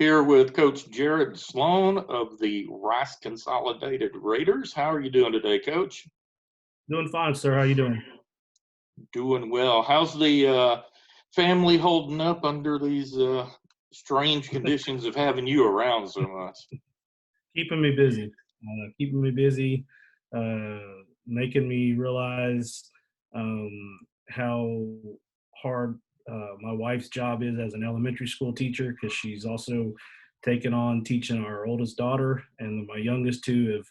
Here with Coach Jared Sloan of the Rice Consolidated Raiders. How are you doing today, Coach? Doing fine, sir. How you doing? Doing well. How's the family holding up under these strange conditions of having you around so much? Keeping me busy. Keeping me busy. Making me realize how hard my wife's job is as an elementary school teacher because she's also taken on teaching our oldest daughter, and my youngest two have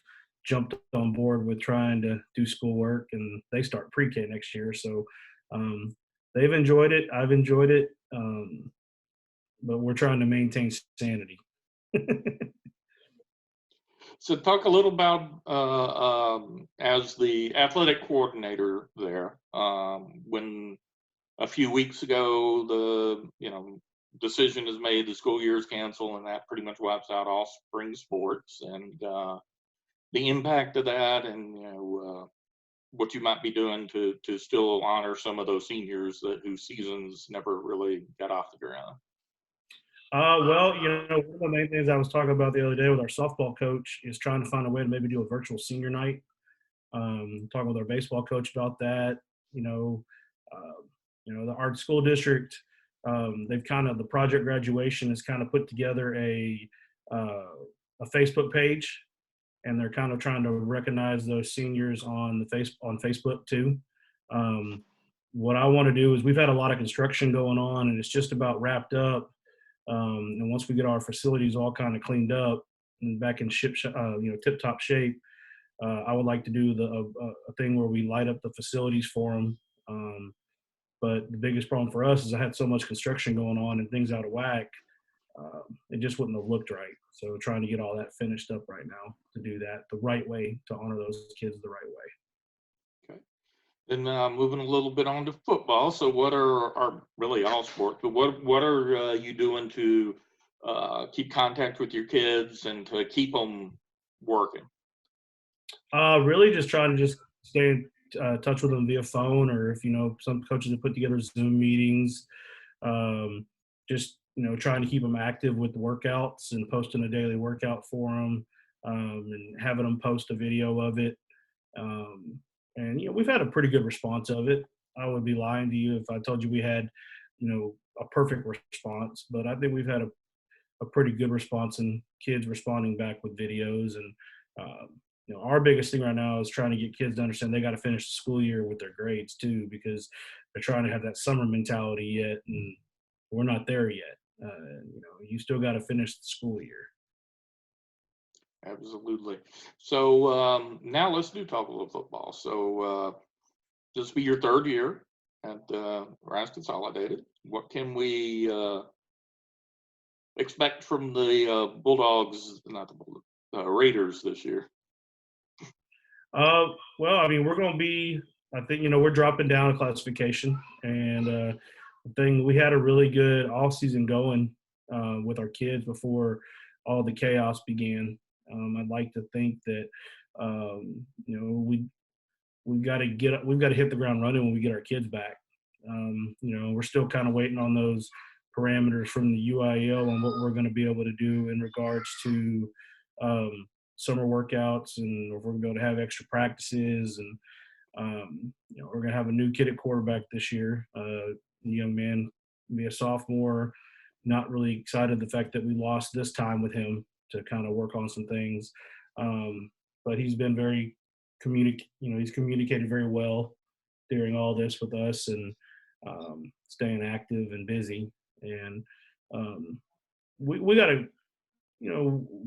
jumped on board with trying to do schoolwork, and they start pre-K next year. So um, they've enjoyed it. I've enjoyed it, but we're trying to maintain sanity. So, talk a little about as the athletic coordinator there. When a few weeks ago, the decision is made, the school year is canceled, and that pretty much wipes out all spring sports. And the impact of that, and what you might be doing to still honor some of those seniors whose seasons never really got off the ground. Well, one of the main things I was talking about the other day with our softball coach is trying to find a way to maybe do a virtual senior night. Talking with our baseball coach about that. You know, uh, our school district, they've kind of the project graduation has kind of put together uh, a Facebook page, and they're kind of trying to recognize those seniors on Facebook too. Um, what I want to do is we've had a lot of construction going on, and it's just about wrapped up. And once we get our facilities all kind of cleaned up and back in tip top shape, I would like to do a thing where we light up the facilities for them. But the biggest problem for us is I had so much construction going on and things out of whack. It just wouldn't have looked right. So trying to get all that finished up right now to do that the right way, to honor those kids the right way. Okay. Then moving a little bit on to football. So, what are really all sports? But what are you doing to keep contact with your kids and to keep them working? Really just trying to just stay in touch with them via phone, or if some coaches have put together Zoom meetings. Just trying to keep them active with the workouts and posting a daily workout for them, and having them post a video of it. And we've had a pretty good response of it. I would be lying to you if I told you we had a perfect response, but I think we've had a pretty good response, and kids responding back with videos. And our biggest thing right now is trying to get kids to understand they got to finish the school year with their grades too, because they're trying to have that summer mentality yet, and we're not there yet. You still got to finish the school year. Absolutely. So now let's talk a little football. So this will be your third year at Rice Consolidated. What can we expect from the Bulldogs, not the Bulldogs, Raiders this year? Well, I mean, we're going to be. I think we're dropping down a classification, and the thing we had a really good off season going with our kids before all the chaos began. I'd like to think that we've got to hit the ground running when we get our kids back. We're still kind of waiting on those parameters from the UIL on what we're going to be able to do in regards to summer workouts, and if we're going to be able to have extra practices. And we're going to have a new kid at quarterback this year, a young man, be a sophomore. Not really excited the fact that we lost this time with him to kind of work on some things, but he's been very he's communicated very well during all this with us, and staying active and busy. And we got to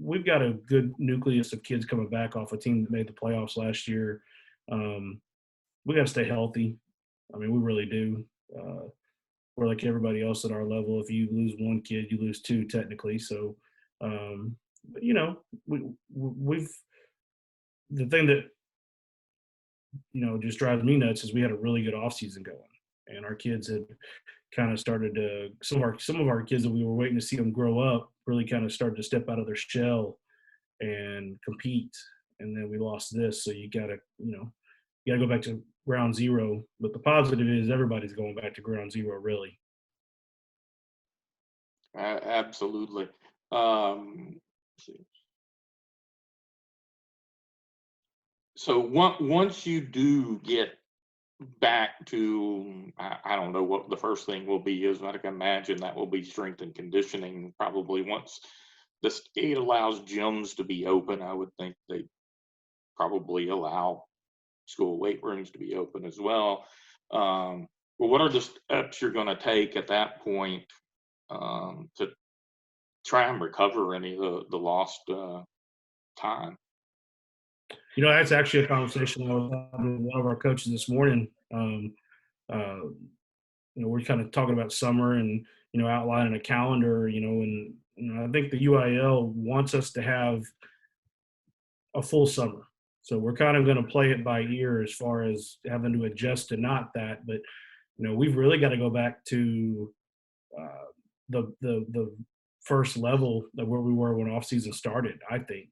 we've got a good nucleus of kids coming back off a team that made the playoffs last year. We got to stay healthy. I mean, we really do. We're like everybody else at our level. If you lose one kid, you lose two technically. So, but, we've the thing that just drives me nuts is we had a really good off season going, and our kids had kind of started to some of our kids that we were waiting to see them grow up really kind of started to step out of their shell and compete. And then we lost this, so you gotta go back to ground zero. But the positive is everybody's going back to ground zero, really. Absolutely. let's see. So once you do get back to, I don't know what the first thing will be, is, but I can imagine that will be strength and conditioning. Probably once the state allows gyms to be open, I would think they probably allow school weight rooms to be open as well. Well, what are the steps you're going to take at that point to try and recover any of the lost time? That's actually a conversation I was having with one of our coaches this morning. Uh, we're kind of talking about summer and outlining a calendar. And I think the UIL wants us to have a full summer. So we're kind of going to play it by ear as far as having to adjust to not that. But we've really got to go back to the first level of where we were when off season started. I think.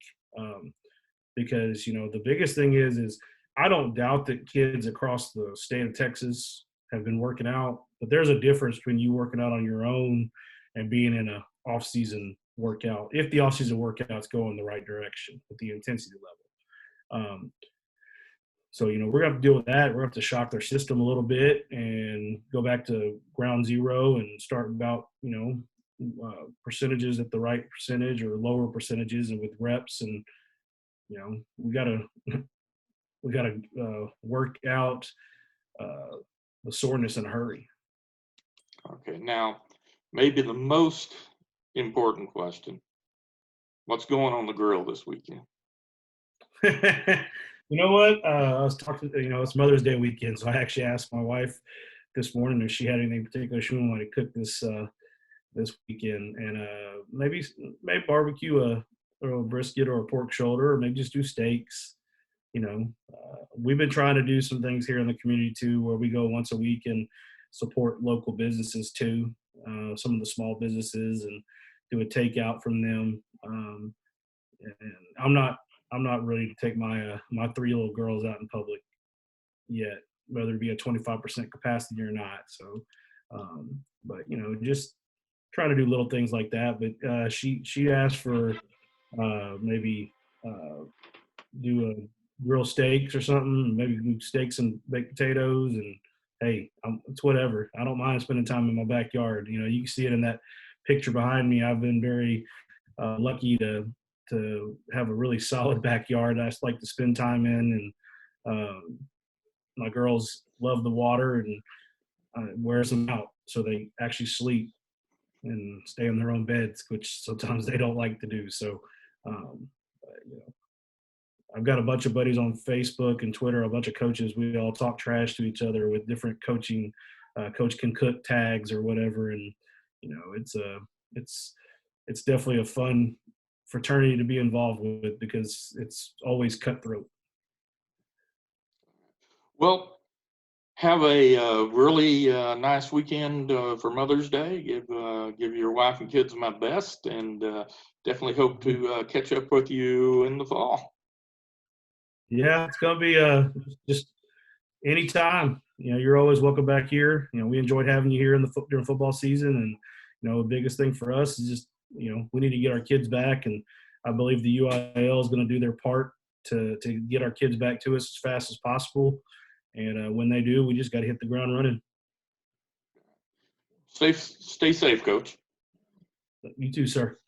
Because the biggest thing is I don't doubt that kids across the state of Texas have been working out, but there's a difference between you working out on your own and being in a off-season workout, if the off-season workouts go in the right direction with the intensity level. So we're gonna have to deal with that. We're gonna have to shock their system a little bit and go back to ground zero and start about percentages at the right percentage or lower percentages and with reps. And we gotta work out the soreness in a hurry. Okay, now maybe the most important question: what's going on the grill this weekend? You know what? I was talking. It's Mother's Day weekend, so I actually asked my wife this morning if she had anything particular she wanted to cook this weekend, and maybe barbecue a brisket or a pork shoulder, or maybe just do steaks. We've been trying to do some things here in the community too, where we go once a week and support local businesses too, some of the small businesses, and do a takeout from them. And I'm not ready to take my 3 little girls out in public yet, whether it be a 25% capacity or not. So, but just trying to do little things like that. But she asked for maybe do a grill steaks or something, maybe do steaks and baked potatoes. And hey, it's whatever. I don't mind spending time in my backyard. You can see it in that picture behind me. I've been very lucky to have a really solid backyard I just like to spend time in. And my girls love the water, and wears them out so they actually sleep and stay in their own beds, which sometimes they don't like to do. So, I've got a bunch of buddies on Facebook and Twitter, a bunch of coaches. We all talk trash to each other with different coaching, coach can cook tags or whatever. And, it's definitely a fun fraternity to be involved with because it's always cutthroat. Well, have a really nice weekend for Mother's Day. Give your wife and kids my best, and definitely hope to catch up with you in the fall. Yeah, it's gonna be just anytime. You're always welcome back here. We enjoyed having you here during football season, and the biggest thing for us is just we need to get our kids back, and I believe the UIL is going to do their part to get our kids back to us as fast as possible. And when they do, we just got to hit the ground running. Stay safe, Coach. You too, sir.